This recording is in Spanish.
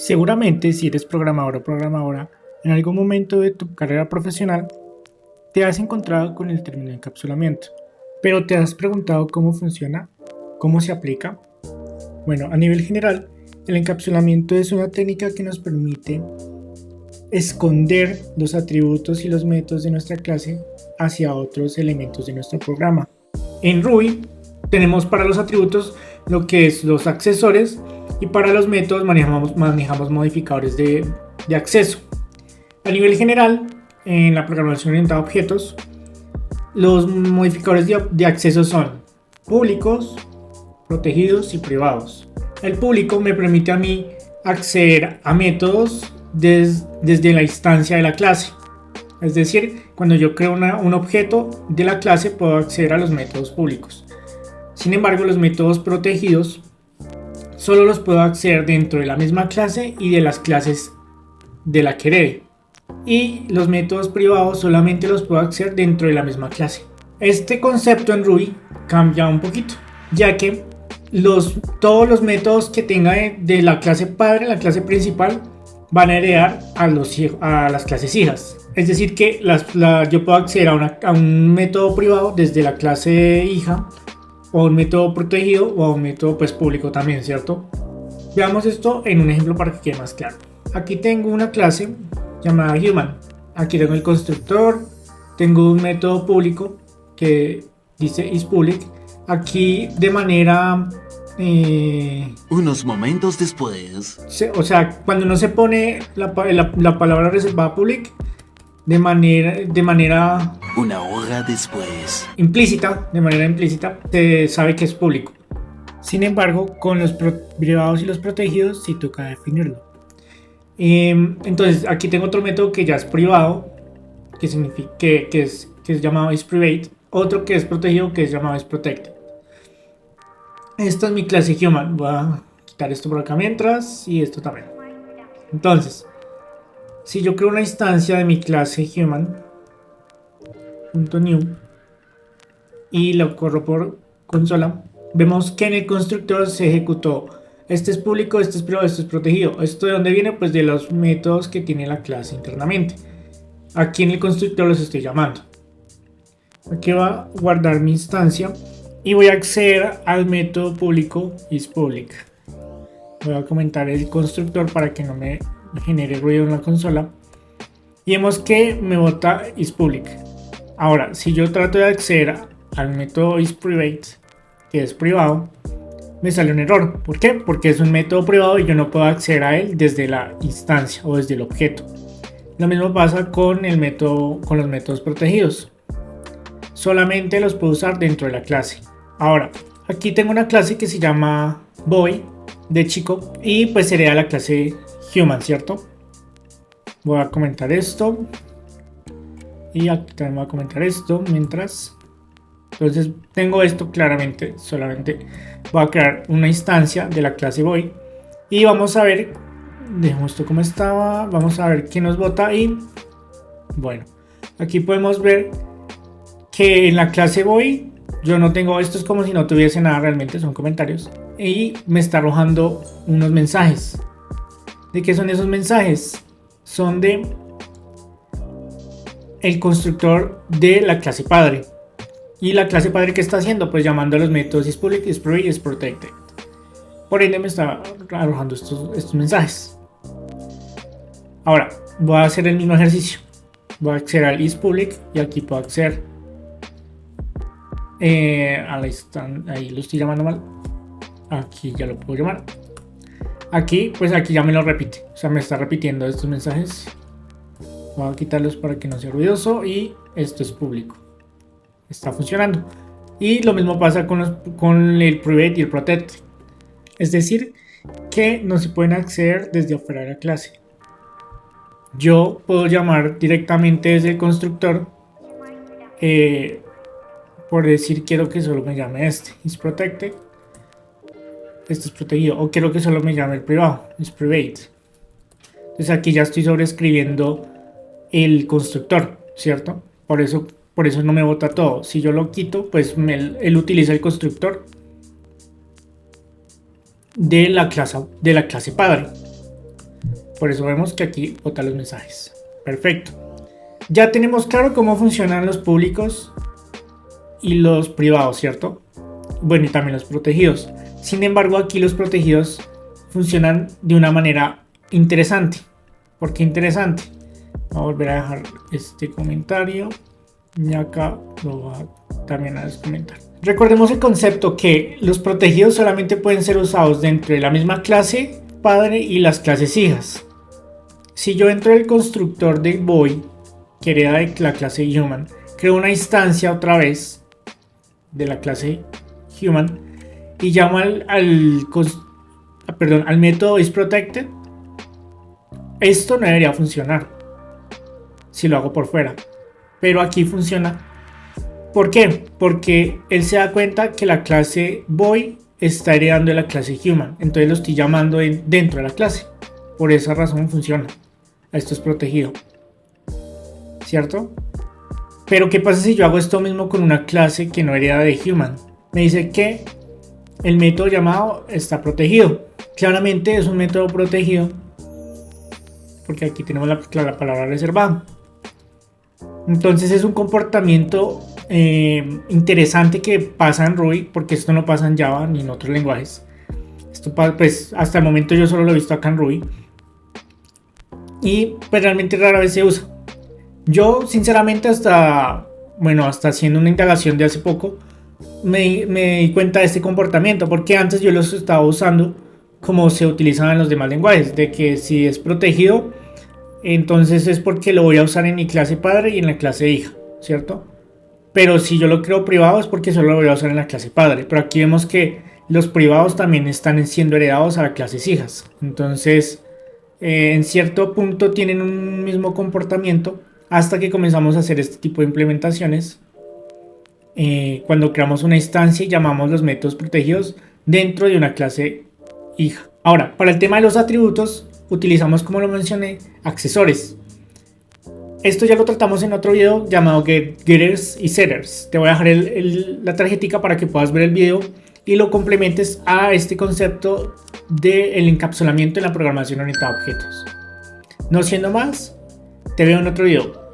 Seguramente, si eres programador o programadora, en algún momento de tu carrera profesional te has encontrado con el término encapsulamiento, pero te has preguntado cómo funciona, cómo se aplica. Bueno, a nivel general, el encapsulamiento es una técnica que nos permite esconder los atributos y los métodos de nuestra clase hacia otros elementos de nuestro programa. En Ruby tenemos para los atributos lo que es los accesores y para los métodos manejamos modificadores de acceso. A nivel general, en la programación orientada a objetos, los modificadores de acceso son públicos, protegidos y privados. El público me permite a mí acceder a métodos desde la instancia de la clase. Es decir, cuando yo creo un objeto de la clase puedo acceder a los métodos públicos. Sin embargo, los métodos protegidos solo los puedo acceder dentro de la misma clase y de las clases de la que herede. Y los métodos privados solamente los puedo acceder dentro de la misma clase. Este concepto en Ruby cambia un poquito, ya que todos los métodos que tenga de la clase padre, la clase principal, van a heredar a las clases hijas. Es decir que yo puedo acceder a un método privado desde la clase hija, o un método protegido, o un método público también, ¿cierto? Veamos esto en un ejemplo para que quede más claro. Aquí tengo una clase llamada Human. Aquí tengo el constructor, tengo un método público que dice isPublic. Aquí de manera... Unos momentos después... O sea, cuando no se pone la palabra reservada public, de manera una hora después, de manera implícita, se sabe que es público. Sin embargo, con los privados y los protegidos sí toca definirlo. Entonces, aquí tengo otro método que ya es privado, que significa que es llamado isPrivate, otro que es protegido, que es llamado isProtected. Esta es mi clase Human. Voy a quitar esto por acá mientras, y esto también. Entonces, si yo creo una instancia de mi clase Human.new y lo corro por consola, vemos que en el constructor se ejecutó: este es público, este es privado, este es protegido. ¿Esto de dónde viene? Pues de los métodos que tiene la clase internamente. Aquí en el constructor los estoy llamando. Aquí va a guardar mi instancia y voy a acceder al método público isPublic. Voy a comentar el constructor para que no me genere ruido en la consola. Y vemos que me bota isPublic. Ahora, si yo trato de acceder al método isPrivate, que es privado, me sale un error. ¿Por qué? Porque es un método privado y yo no puedo acceder a él desde la instancia o desde el objeto. Lo mismo pasa con los métodos protegidos. Solamente los puedo usar dentro de la clase. Ahora, aquí tengo una clase que se llama Boy, de chico, y pues sería la clase Human, ¿cierto? Voy a comentar esto. Y aquí también voy a comentar esto mientras. Entonces tengo esto claramente. Solamente voy a crear una instancia de la clase Boy. Y vamos a ver. Dejemos esto como estaba. Vamos a ver qué nos bota. Y bueno, aquí podemos ver que en la clase Boy yo no tengo, esto es como si no tuviese nada, realmente son comentarios, y me está arrojando unos mensajes. ¿De qué son esos mensajes? Son de el constructor de la clase padre. Y la clase padre, ¿qué está haciendo? Pues llamando a los métodos isPublic, isPrivate, isProtected. Por ende me está arrojando estos mensajes. Ahora voy a hacer el mismo ejercicio. Voy a acceder al isPublic y aquí puedo acceder ahí lo estoy llamando mal. Aquí ya lo puedo llamar. Aquí ya me lo repite. O sea, me está repitiendo estos mensajes. Voy a quitarlos para que no sea ruidoso. Y esto es público. Está funcionando. Y lo mismo pasa con el private y el protect. Es decir, que no se pueden acceder desde afuera de la clase. Yo puedo llamar directamente desde el constructor. Por decir, quiero que solo me llame isProtected, este es protegido, o quiero que solo me llame el privado, isPrivate. Entonces aquí ya estoy sobreescribiendo el constructor, ¿cierto? Por eso no me bota todo. Si yo lo quito, pues él utiliza el constructor de la clase padre. Por eso vemos que aquí bota los mensajes. Perfecto. Ya tenemos claro cómo funcionan los públicos y los privados, ¿cierto? Bueno, y también los protegidos. Sin embargo, aquí los protegidos funcionan de una manera interesante. ¿Por qué interesante? Voy a volver a dejar este comentario y acá lo voy también a descomentar. Recordemos el concepto que los protegidos solamente pueden ser usados dentro de la misma clase padre y las clases hijas. Si yo entro del constructor de boy, que hereda de la clase human, creo una instancia otra vez de la clase human y llamo al método isProtected, esto no debería funcionar si lo hago por fuera, pero aquí funciona. ¿Por qué? Porque él se da cuenta que la clase boy está heredando de la clase human, entonces lo estoy llamando dentro de la clase. Por esa razón funciona. Esto es protegido, ¿cierto? Pero ¿qué pasa si yo hago esto mismo con una clase que no hereda de human? Me dice que el método llamado está protegido. Claramente es un método protegido porque aquí tenemos la palabra reservada. Entonces es un comportamiento interesante que pasa en Ruby, porque esto no pasa en Java ni en otros lenguajes. Esto pues hasta el momento yo solo lo he visto acá en Ruby y pues realmente rara vez se usa. Yo sinceramente hasta haciendo una indagación de hace poco me di cuenta de este comportamiento, porque antes yo los estaba usando como se utilizaban en los demás lenguajes, de que si es protegido entonces es porque lo voy a usar en mi clase padre y en la clase hija, ¿cierto? Pero si yo lo creo privado es porque solo lo voy a usar en la clase padre. Pero aquí vemos que los privados también están siendo heredados a las clases hijas. Entonces, en cierto punto tienen un mismo comportamiento hasta que comenzamos a hacer este tipo de implementaciones. Cuando creamos una instancia y llamamos los métodos protegidos dentro de una clase hija. Ahora, para el tema de los atributos, utilizamos, como lo mencioné, accesores. Esto ya lo tratamos en otro video llamado Getters y Setters. Te voy a dejar la tarjetita para que puedas ver el video y lo complementes a este concepto del encapsulamiento en la programación orientada a objetos. No siendo más, te veo en otro video.